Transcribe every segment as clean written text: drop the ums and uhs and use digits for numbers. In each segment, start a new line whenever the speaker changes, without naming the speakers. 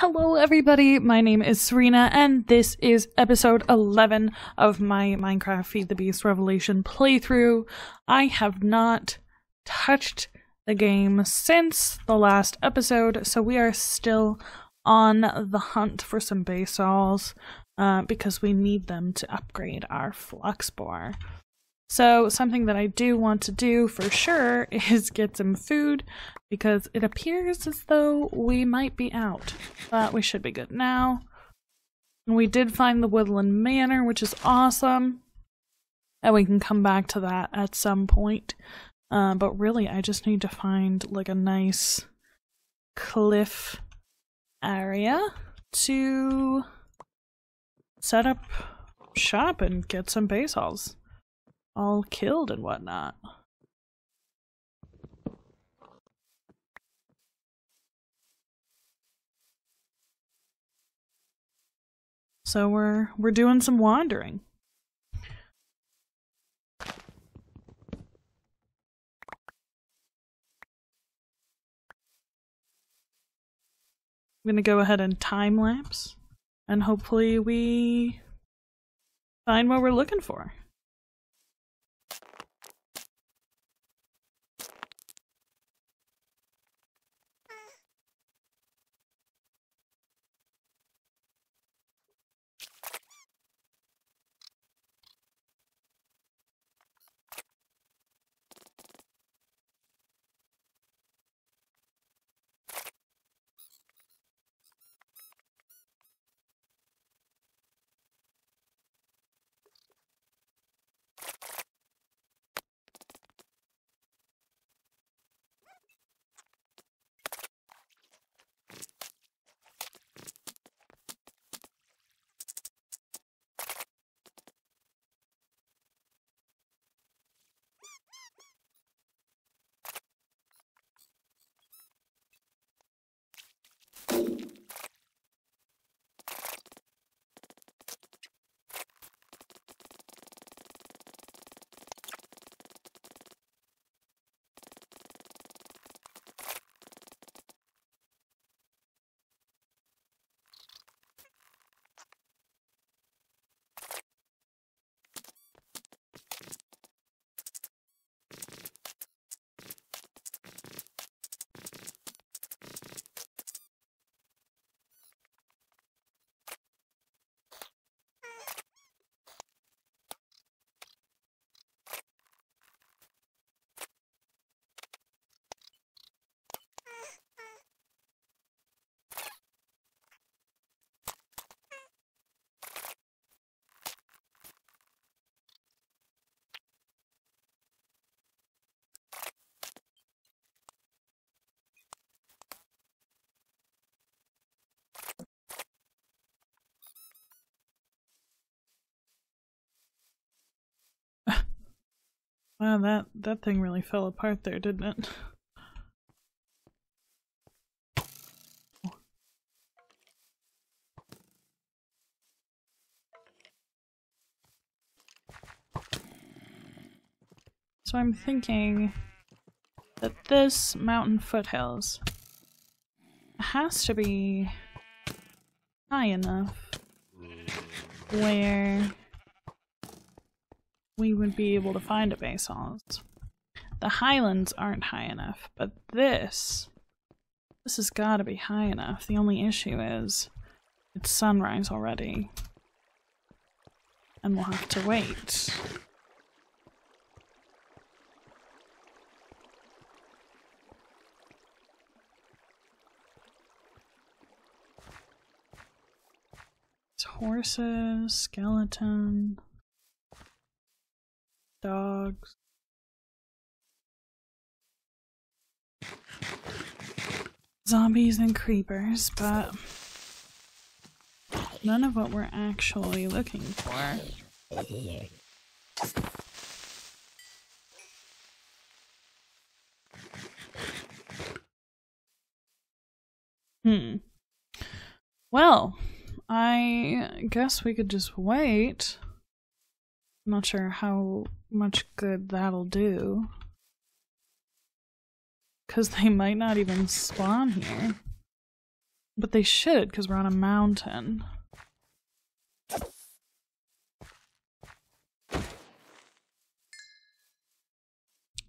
Hello everybody, my name is Serena and this is episode 11 of my Minecraft Feed the Beast Revelation playthrough. I have not touched the game since the last episode, so we are still on the hunt for some Basalz because we need them to upgrade our flux bore. So something that I do want to do for sure is get some food, because it appears as though we might be out, but we should be good now. And we did find the Woodland Manor, which is awesome, and we can come back to that at some point. But really, I just need to find like a nice cliff area to set up shop and get some Basalz all killed and whatnot. So we're doing some wandering. I'm gonna go ahead and time lapse, and hopefully we find what we're looking for. Wow, that thing really fell apart there, didn't it? So I'm thinking that this mountain foothills has to be high enough where we would be able to find a Basalz. The highlands aren't high enough, but this has gotta be high enough. The only issue is it's sunrise already, and we'll have to wait. It's horses, skeleton, dogs. Zombies and creepers, but none of what we're actually looking for. Well, I guess we could just wait. I'm not sure how much good that'll do, because they might not even spawn here. But they should, because we're on a mountain.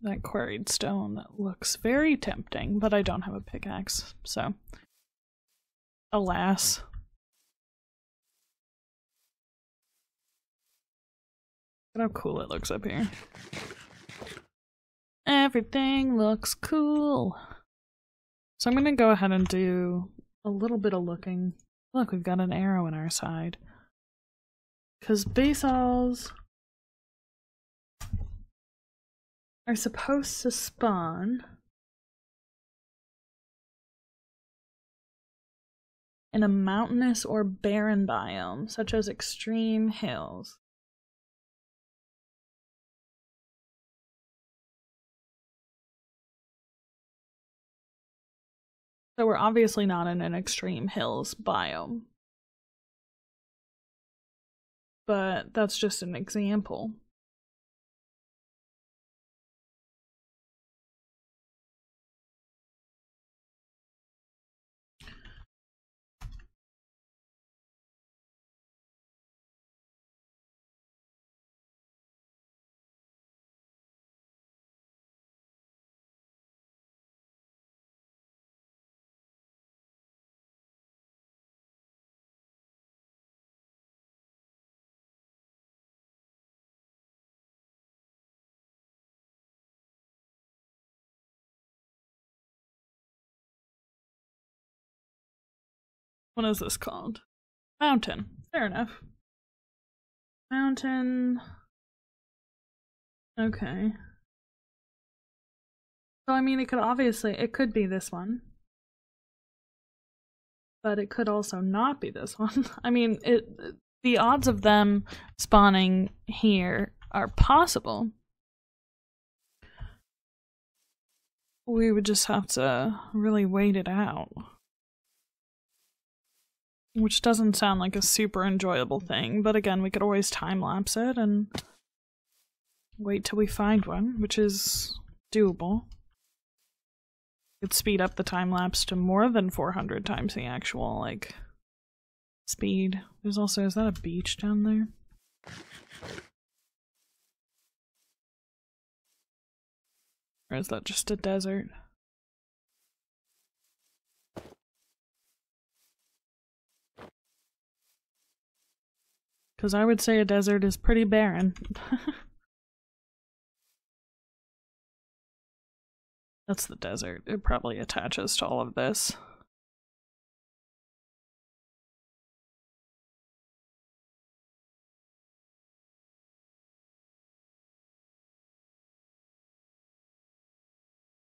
That quarried stone looks very tempting, but I don't have a pickaxe, so alas. Look how cool it looks up here. Everything looks cool. So I'm gonna go ahead and do a little bit of looking. Look, we've got an arrow in our side. Because basalz are supposed to spawn in a mountainous or barren biome, such as extreme hills. So we're obviously not in an extreme hills biome. But that's just an example. What is this called? Mountain. Fair enough. Mountain. Okay. So I mean, it could be this one. But it could also not be this one. I mean, the odds of them spawning here are possible. We would just have to really wait it out. Which doesn't sound like a super enjoyable thing, but again, we could always time-lapse it and wait till we find one, which is doable. Could speed up the time-lapse to more than 400 times the actual, like, speed. There's also, is that a beach down there? Or is that just a desert? Because I would say a desert is pretty barren. That's the desert. It probably attaches to all of this.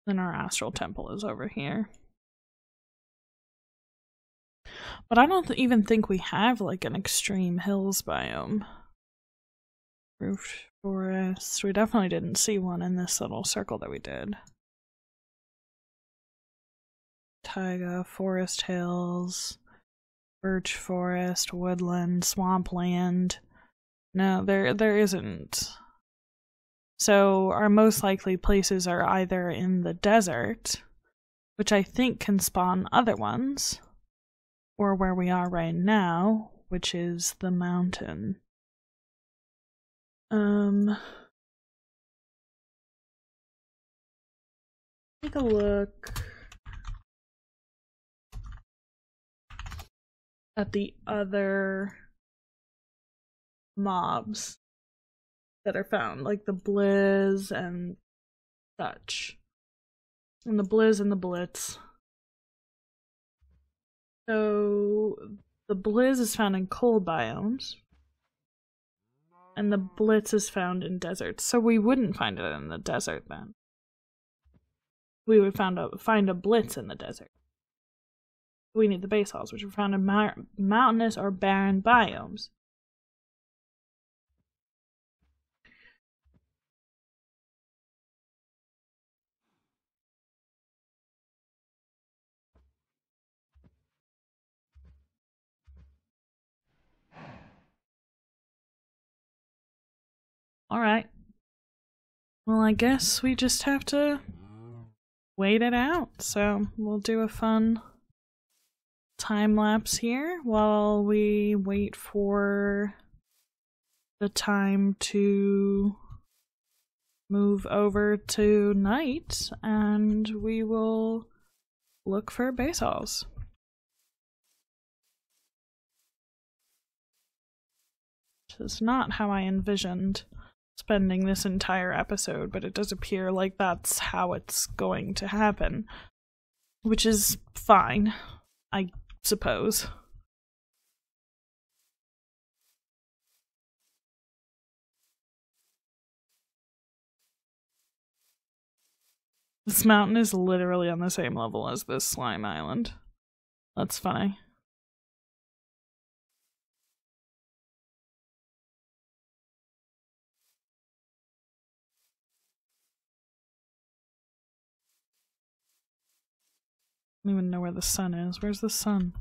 Then our astral temple is over here. But I don't even think we have like an extreme hills biome. Roofed forest. We definitely didn't see one in this little circle that we did. Taiga, forest hills, birch forest, woodland, swampland. No, there isn't. So our most likely places are either in the desert, which I think can spawn other ones, or where we are right now, which is the mountain. Take a look at the other mobs that are found, like the Blizz and such. And the Blizz and the Blitz. So the Blizz is found in cold biomes, and the Blitz is found in deserts. So we wouldn't find it in the desert then. We would find a Blitz in the desert. We need the Basalz, which are found in mountainous or barren biomes. Alright. Well, I guess we just have to wait it out. So we'll do a fun time lapse here while we wait for the time to move over to night, and we will look for Basalz. Which is not how I envisioned spending this entire episode, but it does appear like that's how it's going to happen. Which is fine, I suppose. This mountain is literally on the same level as this slime island. That's funny. I don't even know where the sun is. Where's the sun?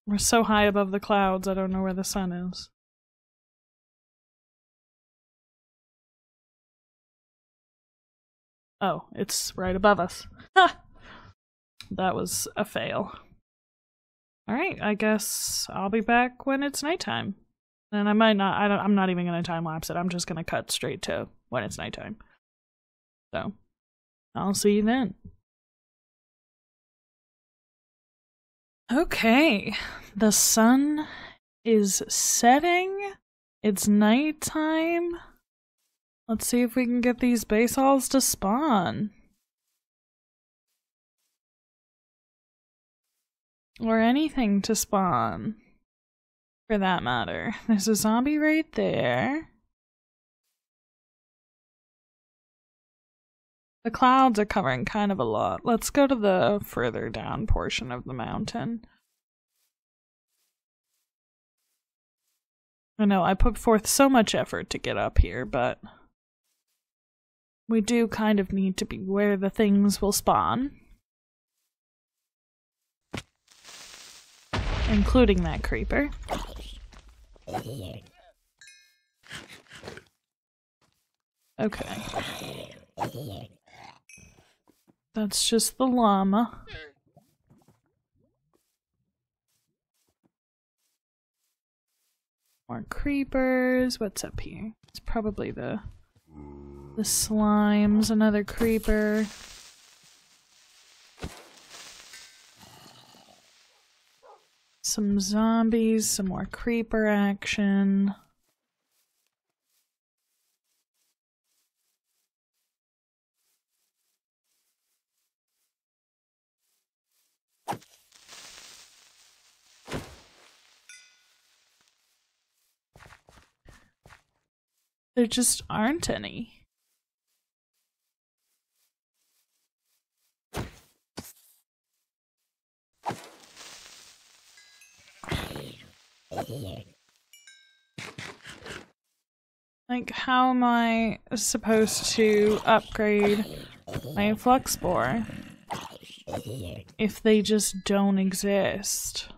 We're so high above the clouds, I don't know where the sun is. Oh, it's right above us. Ha! That was a fail. Alright, I guess I'll be back when it's nighttime. And I might not, I'm not even gonna time lapse it, I'm just gonna cut straight to when it's nighttime. So, I'll see you then. Okay, the sun is setting. It's nighttime. Let's see if we can get these Basalz to spawn. Or anything to spawn, for that matter. There's a zombie right there. The clouds are covering kind of a lot. Let's go to the further down portion of the mountain. I know I put forth so much effort to get up here, but we do kind of need to be where the things will spawn. Including that creeper. Okay. That's just the llama. More creepers. What's up here? It's probably the slimes, another creeper. Some zombies, some more creeper action. There just aren't any. Like, how am I supposed to upgrade my flux spore if they just don't exist?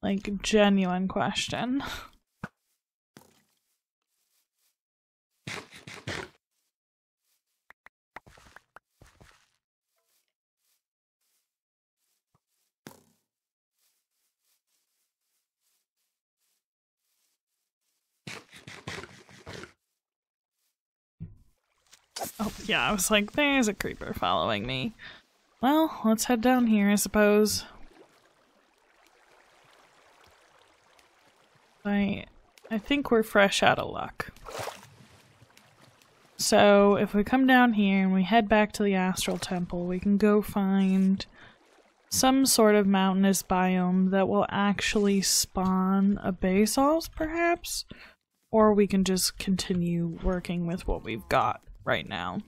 Like, genuine question. Oh, yeah, I was like, there's a creeper following me. Well, let's head down here, I suppose. I think we're fresh out of luck. So, if we come down here and we head back to the Astral Temple, we can go find some sort of mountainous biome that will actually spawn a Basalz, perhaps? Or we can just continue working with what we've got right now.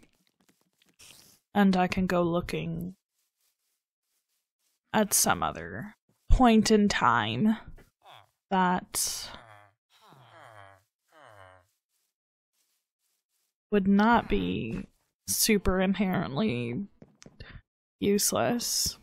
And I can go looking at some other point in time that would not be super inherently useless.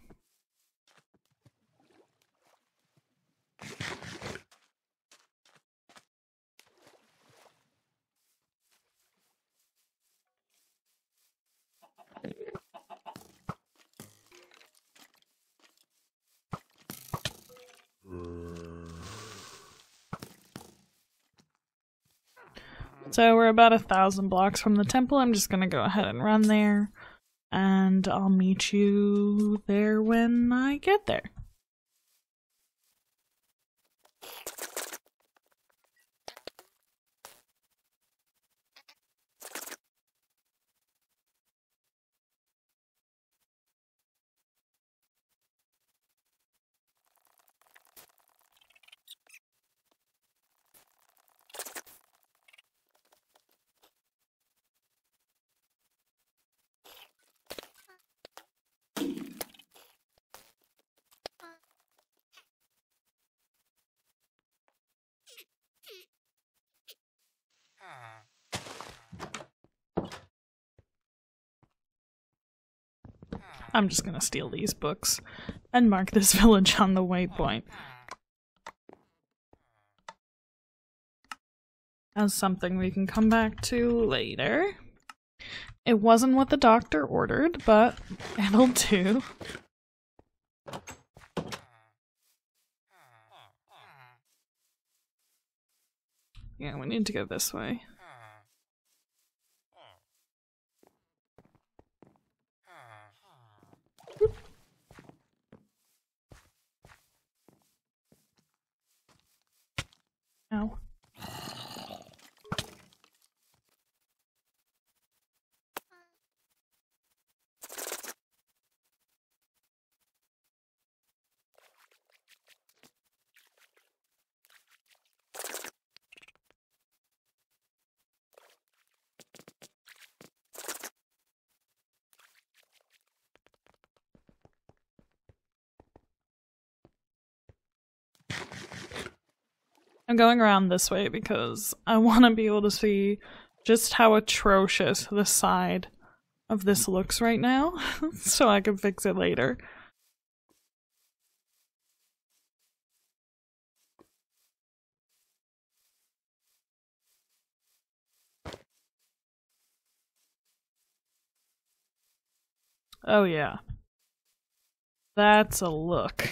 So we're about 1,000 blocks from the temple. I'm just gonna go ahead and run there, and I'll meet you there when I get there. I'm just gonna steal these books and mark this village on the waypoint as something we can come back to later. It wasn't what the doctor ordered, but it'll do. Yeah, we need to go this way. Ow. I'm going around this way because I want to be able to see just how atrocious the side of this looks right now, so I can fix it later. Oh yeah. That's a look.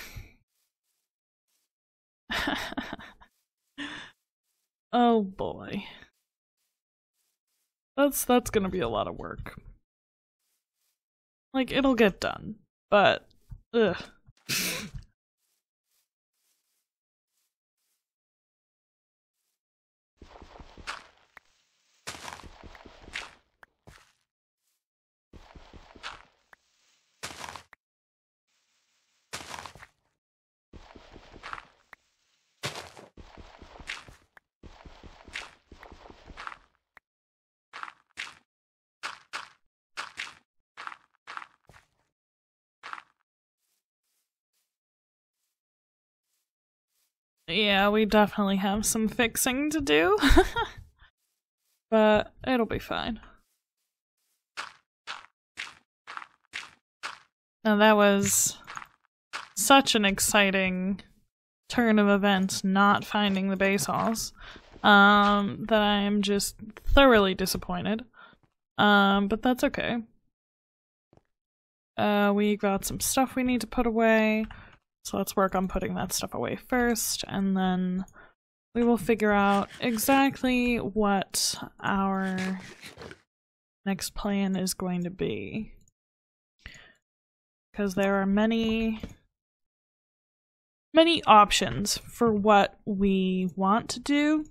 Oh boy. That's gonna be a lot of work. Like, it'll get done, but ugh. Yeah, we definitely have some fixing to do. But it'll be fine. Now that was such an exciting turn of events, not finding the Basalz, that I am just thoroughly disappointed. But that's okay. We got some stuff we need to put away, so let's work on putting that stuff away first, and then we will figure out exactly what our next plan is going to be. Because there are many options for what we want to do.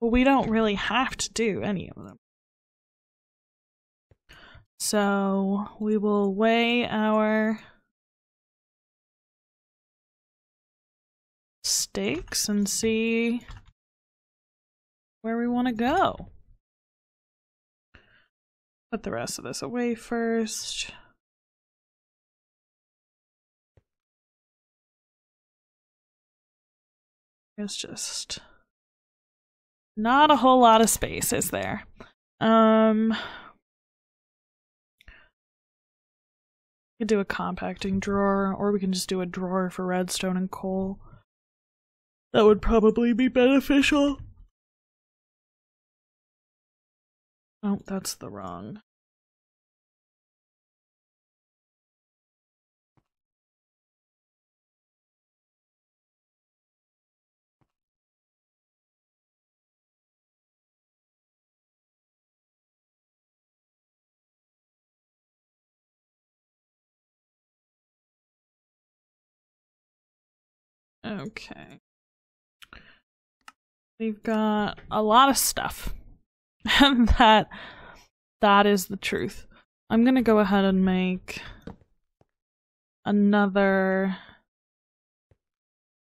But we don't really have to do any of them. So we will weigh our stakes and see where we want to go. Put the rest of this away first. There's just not a whole lot of space, is there? We could do a compacting drawer, or we can just do a drawer for redstone and coal. That would probably be beneficial. Oh, that's the wrong. Okay. We've got a lot of stuff. And that is the truth. I'm gonna go ahead and make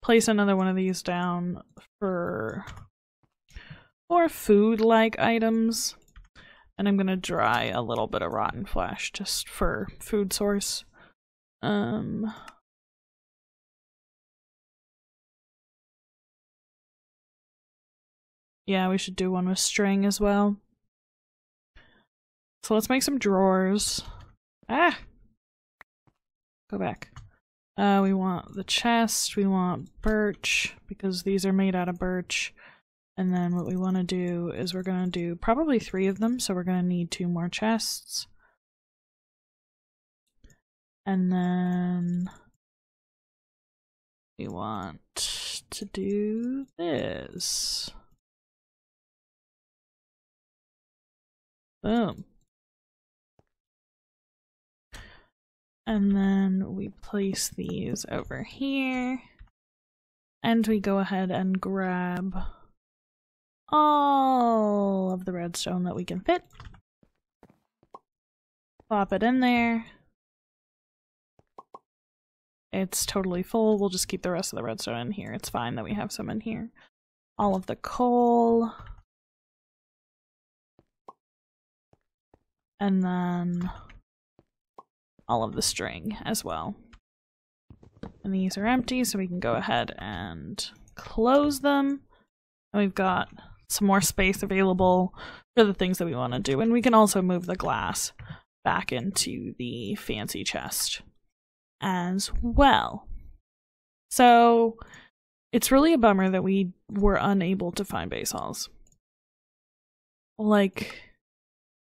place another one of these down for food-like items. And I'm gonna dry a little bit of rotten flesh just for food source. Yeah, we should do one with string as well. So let's make some drawers. Ah! Go back. We want the chest, we want birch, because these are made out of birch. And then what we want to do is we're going to do probably 3 of them, so we're going to need 2 more chests. And then we want to do this. Boom. And then we place these over here. And we go ahead and grab all of the redstone that we can fit. Plop it in there. It's totally full. We'll just keep the rest of the redstone in here. It's fine that we have some in here. All of the coal. And then all of the string as well. And these are empty, so we can go ahead and close them. And we've got some more space available for the things that we want to do. And we can also move the glass back into the fancy chest as well. So it's really a bummer that we were unable to find Basalz. Like,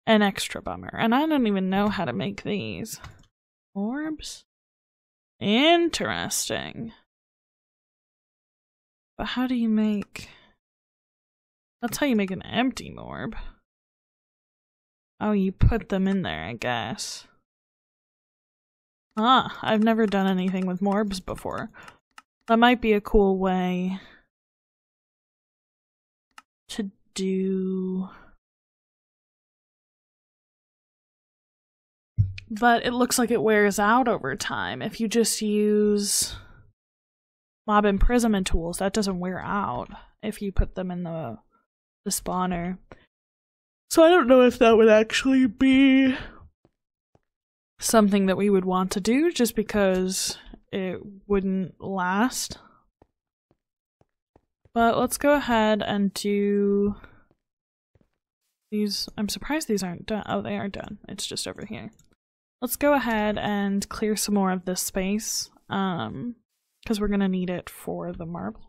an extra bummer. And I don't even know how to make these. Orbs? Interesting. But how do you make... That's how you make an empty orb. Oh, you put them in there, I guess. Ah, I've never done anything with morbs before. That might be a cool way to do... But it looks like it wears out over time. If you just use mob imprisonment tools, that doesn't wear out if you put them in the spawner. So I don't know if that would actually be something that we would want to do, just because it wouldn't last. But let's go ahead and do these. I'm surprised these aren't done. Oh, they are done. It's just over here. Let's go ahead and clear some more of this space, because we're gonna need it for the marble.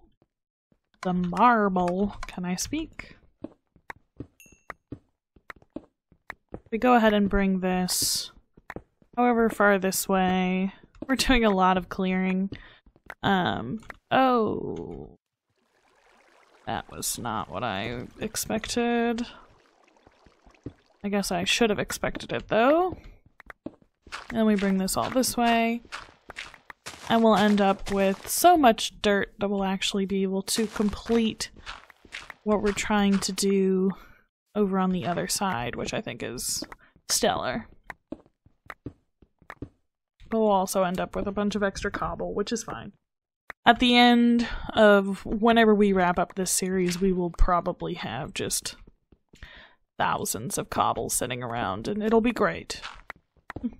The marble, can I speak? We go ahead and bring this however far this way. We're doing a lot of clearing. Oh. That was not what I expected. I guess I should have expected it though. And we bring this all this way. And we'll end up with so much dirt that we'll actually be able to complete what we're trying to do over on the other side, which I think is stellar. But we'll also end up with a bunch of extra cobble, which is fine. At the end of whenever we wrap up this series, we will probably have just thousands of cobble sitting around, and it'll be great.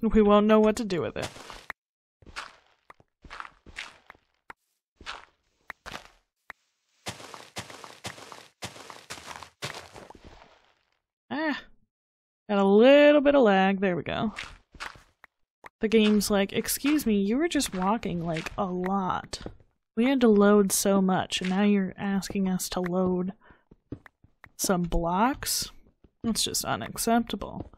We won't know what to do with it. Ah, got a little bit of lag. There we go. The game's like, excuse me, you were just walking like a lot. We had to load so much, and now you're asking us to load some blocks? That's just unacceptable.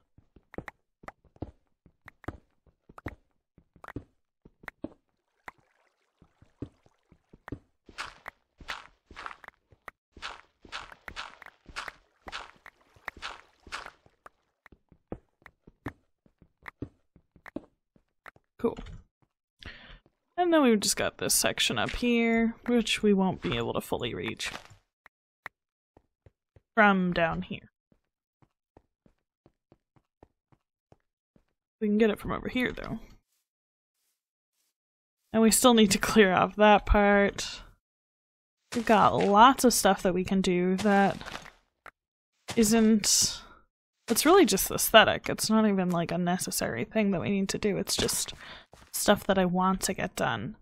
Cool. And then we've just got this section up here, which we won't be able to fully reach from down here. We can get it from over here, though. And we still need to clear off that part. We've got lots of stuff that we can do that isn't... It's really just aesthetic. It's not even like a necessary thing that we need to do. It's just stuff that I want to get done.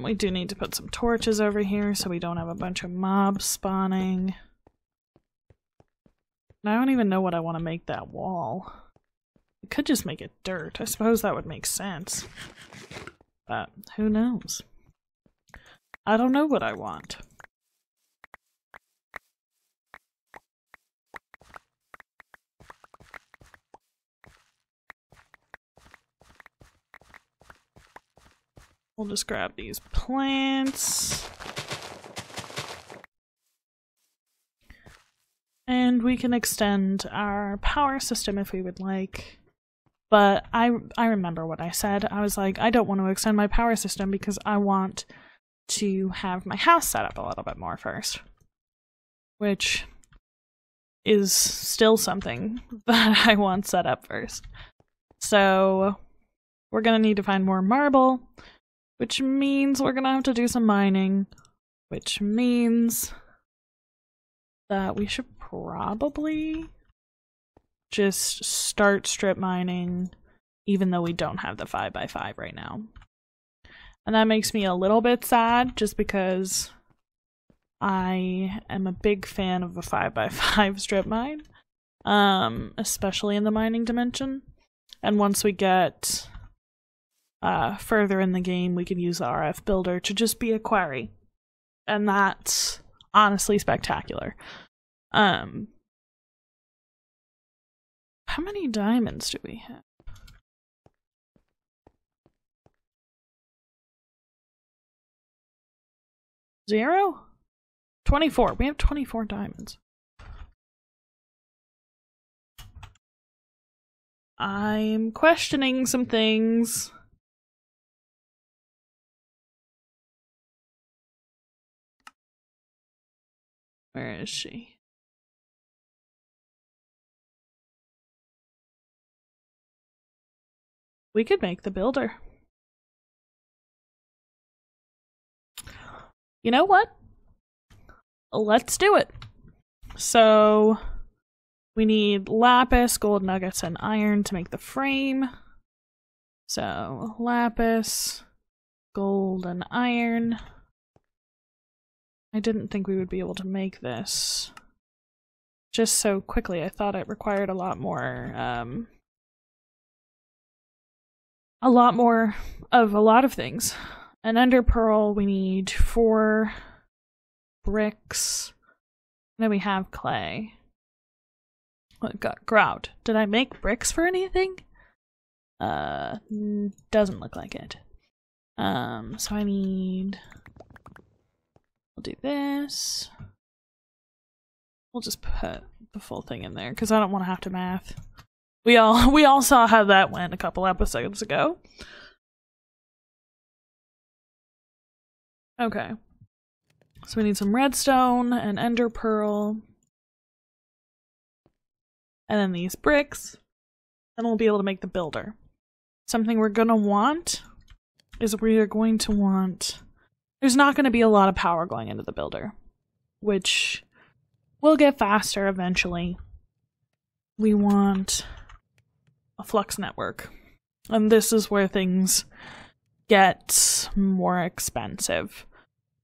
We do need to put some torches over here so we don't have a bunch of mobs spawning. And I don't even know what I want to make that wall. I could just make it dirt. I suppose that would make sense. But who knows? I don't know what I want. We'll just grab these plants. And we can extend our power system if we would like. But I remember what I said. I was like, I don't want to extend my power system because I want to have my house set up a little bit more first. Which is still something that I want set up first. So we're gonna need to find more marble, which means we're gonna have to do some mining, which means that we should probably just start strip mining, even though we don't have the 5x5 right now. And that makes me a little bit sad, just because I am a big fan of a 5x5 strip mine, especially in the mining dimension. And once we get further in the game, we can use the RF Builder to just be a quarry. And that's honestly spectacular. How many diamonds do we have? 0? 24. We have 24 diamonds. I'm questioning some things. Where is she? We could make the builder. You know what? Let's do it. So we need lapis, gold nuggets, and iron to make the frame. So lapis, gold, and iron. I didn't think we would be able to make this just so quickly. I thought it required a lot more of a lot of things. An ender pearl, we need 4 bricks. And then we have clay. What got grout? Did I make bricks for anything? Doesn't look like it. So I need... We'll do this. We'll just put the full thing in there because I don't want to have to math. We all saw how that went a couple episodes ago. Okay. So we need some redstone, an ender pearl, and then these bricks. Then we'll be able to make the builder. Something we're gonna want is we are going to want... There's not going to be a lot of power going into the builder, which will get faster eventually. We want a flux network, and this is where things get more expensive.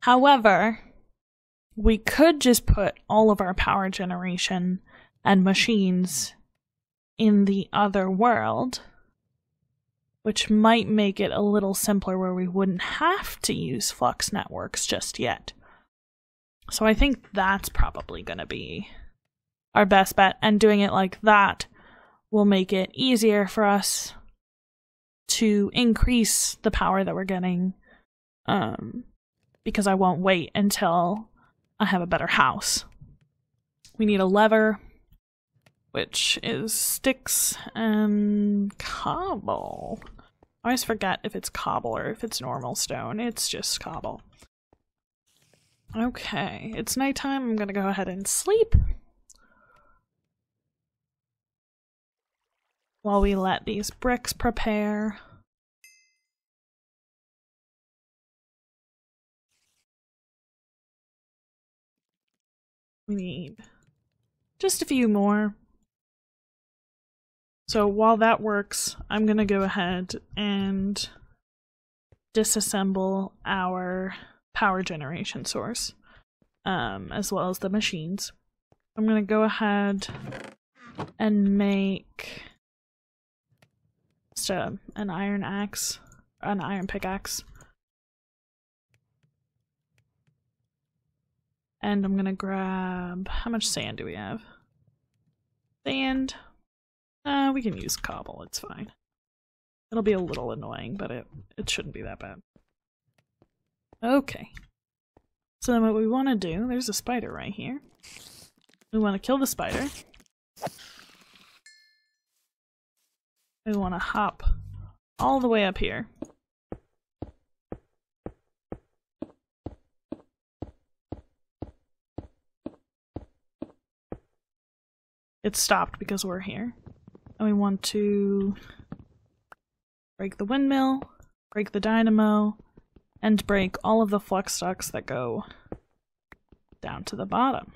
However, we could just put all of our power generation and machines in the other world, which might make it a little simpler where we wouldn't have to use flux networks just yet. So I think that's probably going to be our best bet, and doing it like that will make it easier for us to increase the power that we're getting, because I won't wait until I have a better house. We need a lever, which is sticks and cobble. I always forget if it's cobble or if it's normal stone. It's just cobble. Okay, it's nighttime. I'm gonna go ahead and sleep while we let these bricks prepare. We need just a few more. So while that works, I'm gonna go ahead and disassemble our power generation source, as well as the machines. I'm gonna go ahead and make just an iron pickaxe. And I'm gonna grab, how much sand do we have? Sand. We can use cobble, it's fine. It'll be a little annoying, but it shouldn't be that bad. Okay. So then what we want to do, there's a spider right here. We want to kill the spider. We want to hop all the way up here. It stopped because we're here. And we want to break the windmill, break the dynamo, and break all of the flux ducts that go down to the bottom.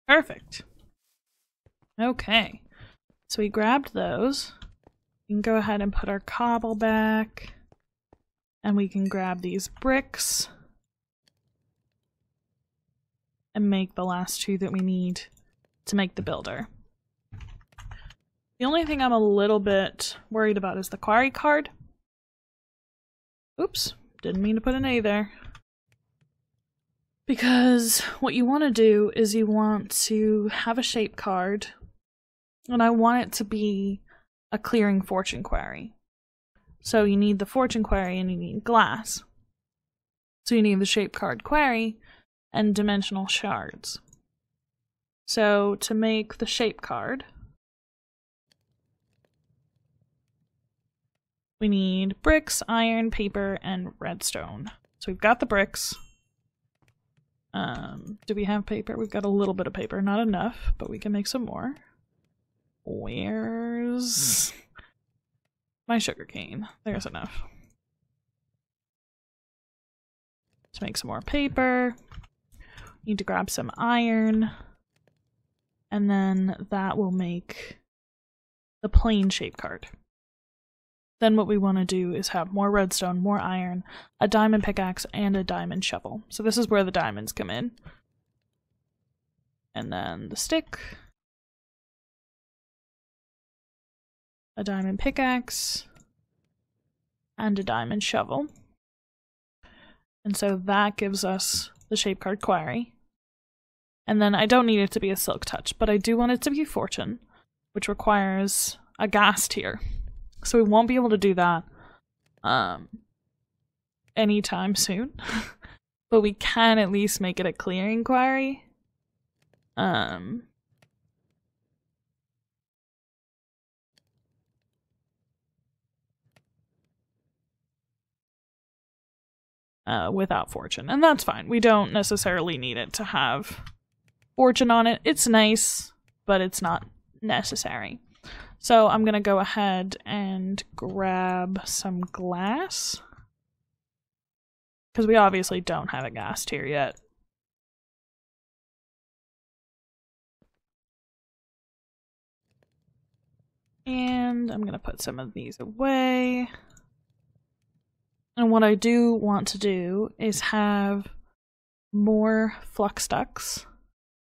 Perfect. Okay, so we grabbed those. We can go ahead and put our cobble back, and we can grab these bricks and make the last two that we need to make the builder. The only thing I'm a little bit worried about is the quarry card. Oops, didn't mean to put an A there. Because what you want to do is you want to have a shape card, and I want it to be a clearing fortune quarry. So you need the fortune quarry and you need glass. So you need the shape card quarry and dimensional shards. So to make the shape card, we need bricks, iron, paper, and redstone. So we've got the bricks. Do we have paper? We've got a little bit of paper, not enough, but we can make some more. Where's my sugarcane? There's enough. To make some more paper, need to grab some iron, and then that will make the plain shape card. Then what we want to do is have more redstone, more iron, a diamond pickaxe, and a diamond shovel. So this is where the diamonds come in. And then the stick, a diamond pickaxe, and a diamond shovel. And so that gives us the shape card quarry. And then I don't need it to be a silk touch, but I do want it to be fortune, which requires a gas tier. So we won't be able to do that anytime soon. But we can at least make it a clearing quarry. Without fortune. And that's fine. We don't necessarily need it to have fortune on it. It's nice, but it's not necessary. So I'm going to go ahead and grab some glass, because we obviously don't have a gas tier yet. And I'm going to put some of these away. And what I do want to do is have more flux ducts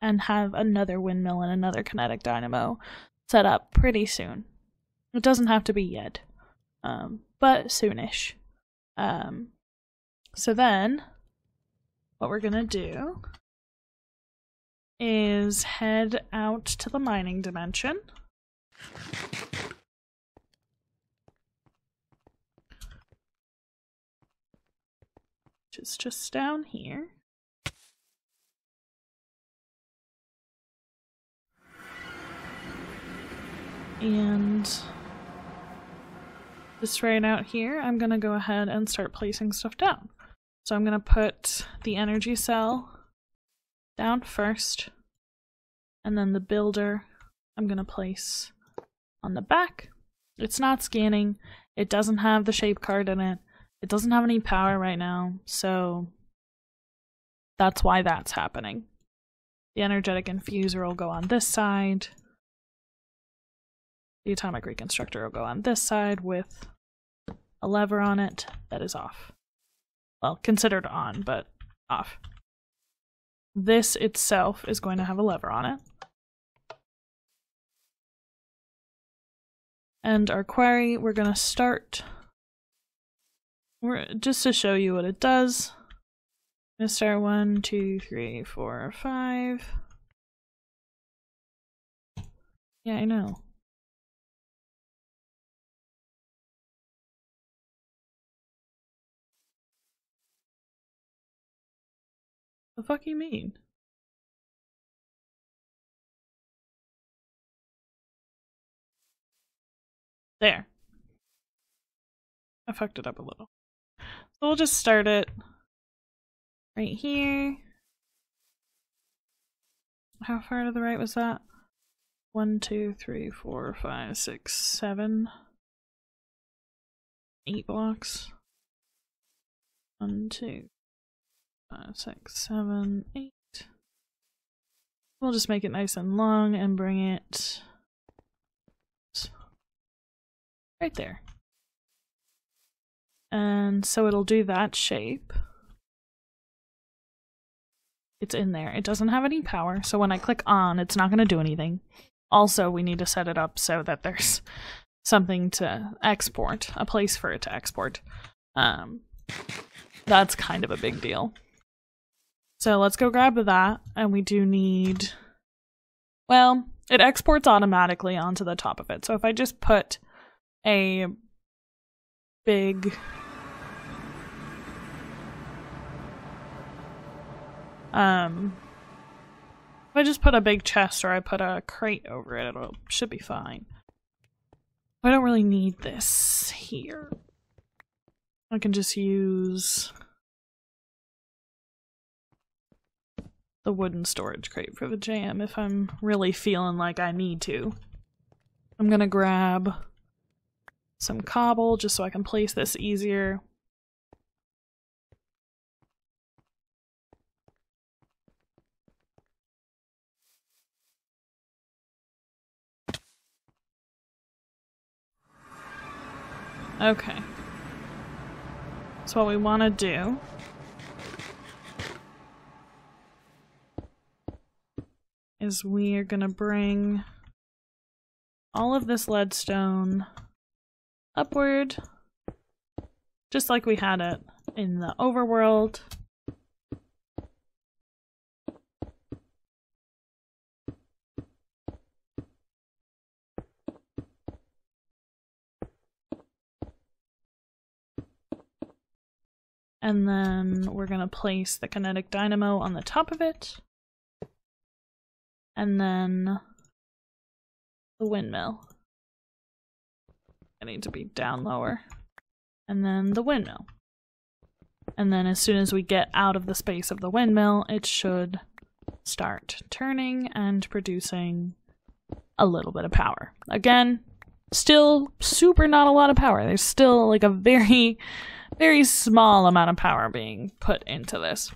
and have another windmill and another kinetic dynamo set up pretty soon. It doesn't have to be yet, but soonish. So then, what we're going to do is head out to the mining dimension. Which is just down here. And just right out here, I'm going to go ahead and start placing stuff down. So I'm going to put the energy cell down first, and then the builder I'm going to place on the back. It's not scanning, it doesn't have the shape card in it, it doesn't have any power right now, so that's why that's happening. The energetic infuser will go on this side. The atomic reconstructor will go on this side with a lever on it that is off. Well, considered on, but off. This itself is going to have a lever on it. And our query, we're going to start, just to show you what it does, I'm going to start 1, 2, 3, 4, 5. Yeah, I know. The fuck you mean? There. I fucked it up a little. So we'll just start it right here. How far to the right was that? 1, 2, 3, 4, 5, 6, 7. 8 blocks. 1, 2, 5, 6, 7, 8. We'll just make it nice and long and bring it right there. And so it'll do that shape. It's in there. It doesn't have any power, so when I click on, it's not going to do anything. Also, we need to set it up so that there's something to export, a place for it to export. That's kind of a big deal. So let's go grab that, and we do need, well, it exports automatically onto the top of it. So if I just put a big if I just put a big chest or I put a crate over it, it should be fine. I don't really need this here. I can just use the wooden storage crate for the jam if I'm really feeling like I need to. I'm gonna grab some cobble just so I can place this easier. Okay. So what we want to do is we are going to bring all of this leadstone upward, just like we had it in the overworld. And then we're going to place the kinetic dynamo on the top of it. And then the windmill. I need to be down lower. And then the windmill. And then as soon as we get out of the space of the windmill, it should start turning and producing a little bit of power. Again, still super not a lot of power. There's still like a very small amount of power being put into this.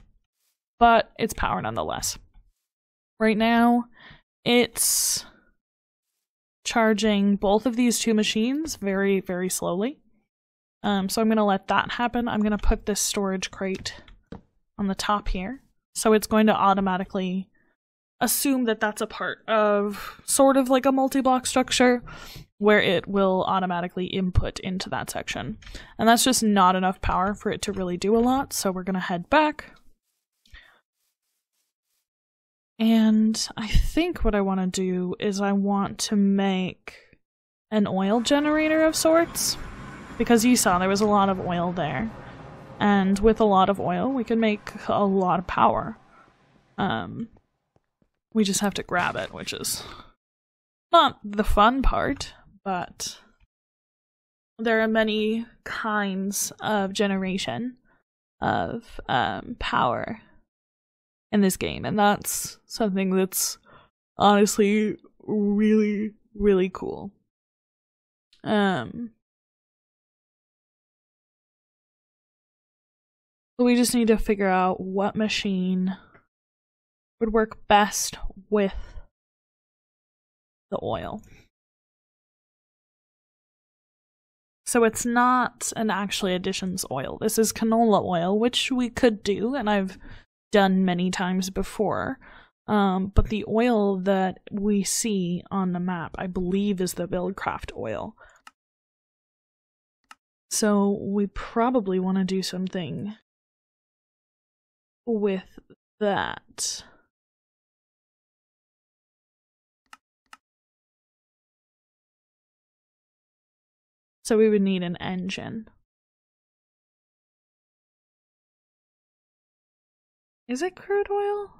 But it's power nonetheless. Right now, it's charging both of these two machines very, very slowly. So I'm going to let that happen. I'm going to put this storage crate on the top here. So it's going to automatically assume that that's a part of sort of like a multi-block structure where it will automatically input into that section. And that's just not enough power for it to really do a lot. So we're going to head back. And I think what I want to do is I want to make an oil generator of sorts, because you saw there was a lot of oil there. And with a lot of oil, we can make a lot of power. We just have to grab it, which is not the fun part, but there are many kinds of generation of power in this game, and that's something that's honestly really, really cool. We just need to figure out what machine would work best with the oil. So it's not an actually additions oil. This is canola oil, which we could do, and I've done many times before. But the oil that we see on the map, I believe, is the Buildcraft oil. So we probably want to do something with that. So we would need an engine. Is it crude oil?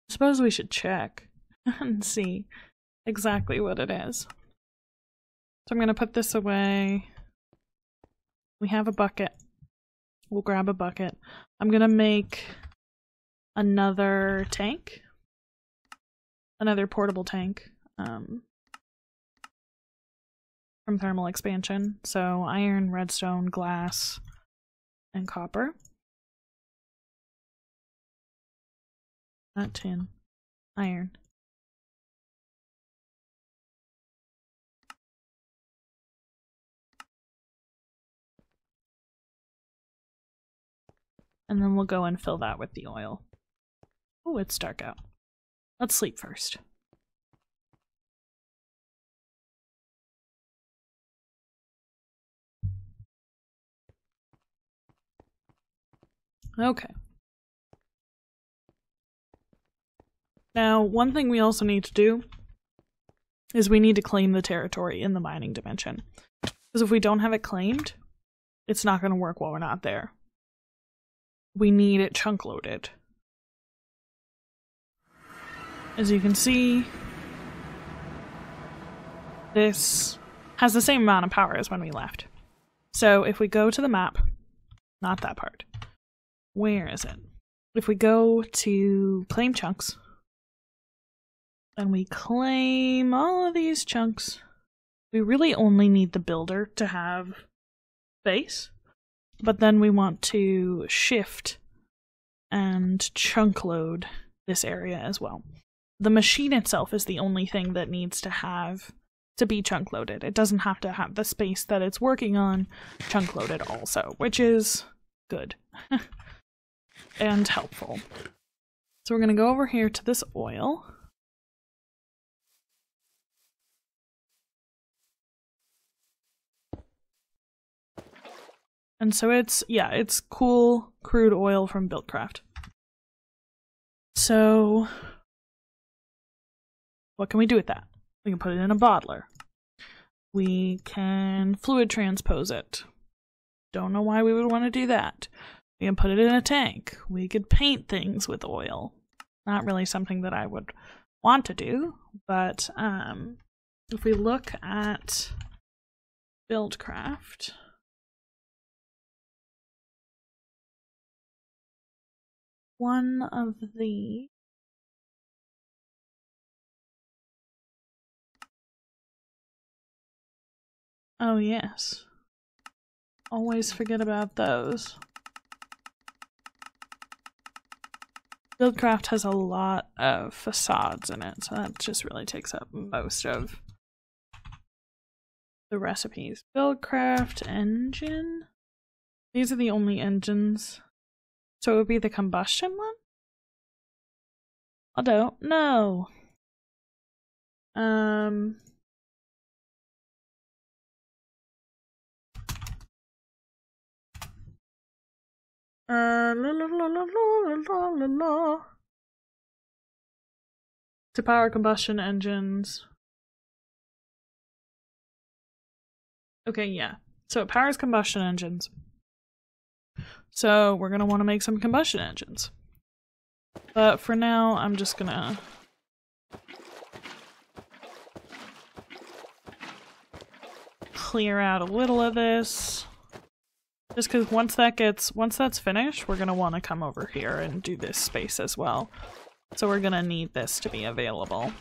I suppose we should check and see exactly what it is. So I'm going to put this away. We have a bucket. We'll grab a bucket. I'm going to make another tank. Another portable tank. From thermal expansion. So iron, redstone, glass, and copper. Not tin. Iron. And then we'll go and fill that with the oil. Oh, it's dark out. Let's sleep first. Okay. Now, one thing we also need to do is we need to claim the territory in the mining dimension. Because if we don't have it claimed, it's not going to work while we're not there. We need it chunk loaded. As you can see, this has the same amount of power as when we left. So if we go to the map, not that part. Where is it? If we go to claim chunks, and we claim all of these chunks, we really only need the builder to have space, but then we want to shift and chunk load this area as well. The machine itself is the only thing that needs to be chunk loaded. It doesn't have to have the space that it's working on chunk loaded also, which is good. And helpful. So we're going to go over here to this oil. And so it's cool crude oil from Buildcraft. So what can we do with that? We can put it in a bottler. We can fluid transpose it. Don't know why we would want to do that. We can put it in a tank. We could paint things with oil. Not really something that I would want to do, but if we look at Buildcraft, one of the oh yes, always forget about those. Buildcraft has a lot of facades in it, so that just really takes up most of the recipes. Buildcraft engine. These are the only engines. So it would be the combustion one? I don't know. To power combustion engines. Okay, yeah. So it powers combustion engines. So we're gonna want to make some combustion engines. But for now, I'm just gonna clear out a little of this. Just because once that's finished, we're gonna want to come over here and do this space as well. So we're gonna need this to be available.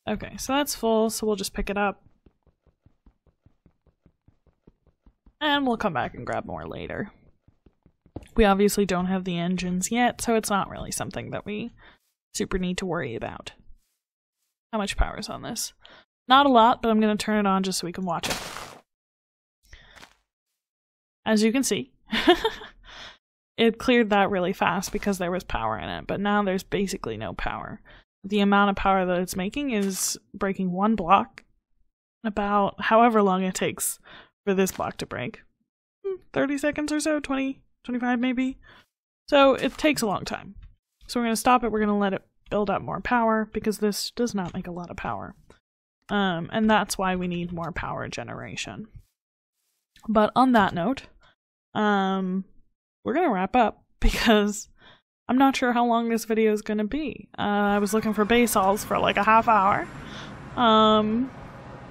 Okay, so that's full, so we'll just pick it up. And we'll come back and grab more later. We obviously don't have the engines yet, so it's not really something that we super need to worry about. How much power is on this? Not a lot, but I'm going to turn it on just so we can watch it. As you can see, it cleared that really fast because there was power in it, but now there's basically no power. The amount of power that it's making is breaking one block about however long it takes for this block to break. 30 seconds or so, 20, 25 maybe. So it takes a long time. So we're going to stop it, we're going to let it build up more power because this does not make a lot of power. And that's why we need more power generation. But on that note, we're going to wrap up because I'm not sure how long this video is going to be. I was looking for Basalz for like a half hour. A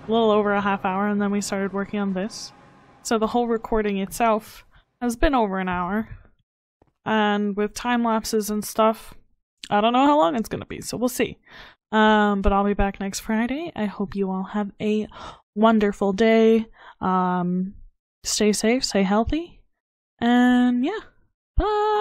little over a half hour, and then we started working on this. So the whole recording itself has been over an hour. And with time lapses and stuff, I don't know how long it's going to be, so we'll see. But I'll be back next Friday. I hope you all have a wonderful day. Stay safe, stay healthy. And yeah, bye!